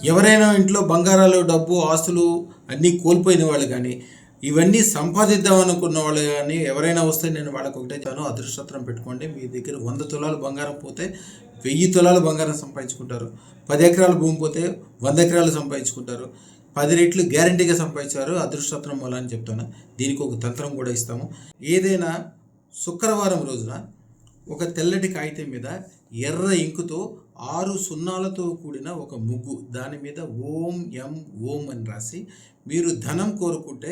ఎవరైనా ఇంట్లో బంగారాలు, డబ్బు, ఆస్తులు అన్నీ కోల్పోయిన వాళ్ళు కానీ, ఇవన్నీ సంపాదిద్దాం అనుకున్న వాళ్ళు కానీ ఎవరైనా వస్తే నేను వాళ్ళకి ఒకటే చెప్తాను, అదృష్టత్రం పెట్టుకోండి. మీ దగ్గర 100 తులాలు బంగారం పోతే 1000 తులాలు బంగారం సంపాదించుకుంటారు. 10 ఎకరాల భూమి పోతే 100 ఎకరాలు సంపాదించుకుంటారు. 10 రెట్లు గ్యారంటీగా సంపాదించారు అదృష్టత్రం వల్ల అని చెప్తాను. దీనికి ఒక తంత్రం కూడా ఇస్తాము. ఏదైనా శుక్రవారం రోజున ఒక తెల్లటి కాగితం మీద ఎర్ర ఇంకుతో 6 సున్నాలతో కూడిన ఒక ముగ్గు, దాని మీద ఓం ఎం ఓం అని రాసి, మీరు ధనం కోరుకుంటే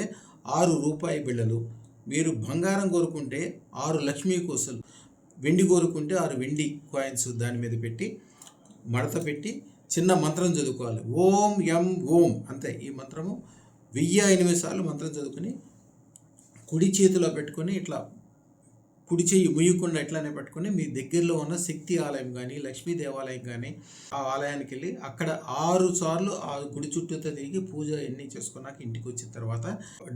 6 రూపాయి బిళ్ళలు, మీరు బంగారం కోరుకుంటే 6 లక్ష్మీ కోసలు, వెండి కోరుకుంటే 6 వెండి కాయిన్స్ దాని మీద పెట్టి మడత పెట్టి చిన్న మంత్రం చదువుకోవాలి. ఓం ఎం ఓం అంతే. ఈ మంత్రము 1008 సార్లు మంత్రం చదువుకొని కుడి చేతిలో పెట్టుకొని ఇట్లా కుడి చెయ్యి ముయ్యకుండా ఎట్లానే పట్టుకొని మీ దగ్గరలో ఉన్న శక్తి ఆలయం కానీ, లక్ష్మీ దేవాలయం కానీ ఆ ఆలయానికి వెళ్ళి అక్కడ 6 సార్లు ఆ గుడి చుట్టూతో తిరిగి పూజ ఎన్ని చేసుకున్నాక ఇంటికి వచ్చిన తర్వాత,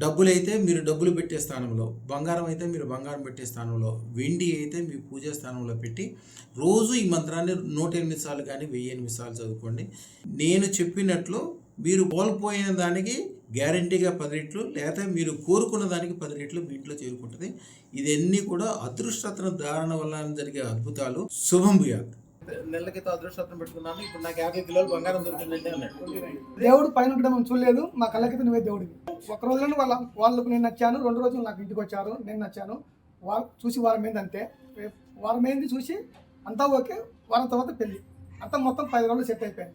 డబ్బులు అయితే మీరు డబ్బులు పెట్టే స్థానంలో, బంగారం అయితే మీరు బంగారం పెట్టే స్థానంలో, వెండి అయితే మీ పూజా స్థానంలో పెట్టి రోజు ఈ మంత్రాన్ని 108 సార్లు కానీ 1008 సార్లు చదువుకోండి. నేను చెప్పినట్లు మీరు కోల్పోయిన దానికి గ్యారంటీగా 10 రెట్లు, లేదా మీరు కోరుకున్న దానికి 10 రెట్లు మీ ఇంట్లో చేరుకుంటుంది. ఇదన్నీ కూడా అదృష్టత్వం ధారణ వల్ల జరిగే అద్భుతాలు. శుభం భూయాత్. నెల క్రితం అదృష్టత్వం పెట్టుకున్నాను, ఇప్పుడు నాకు 50 కిలోలు బంగారం దొరికిందంటే అన్నాడు. దేవుడు పైన కూడా మనం చూడలేదు, మా కళ్ళకి నువ్వే దేవుడివి. ఒక రోజులో వాళ్ళకు నేను నచ్చాను, 2 రోజులు నాకు ఇంటికి వచ్చారు, నేను నచ్చాను. చూసి వారం ఏంది అంతే, వారం ఏంది చూసి అంతా ఓకే, వారం తర్వాత పెళ్ళి, అంతా మొత్తం 10 రోజులు సెట్ అయిపోయింది.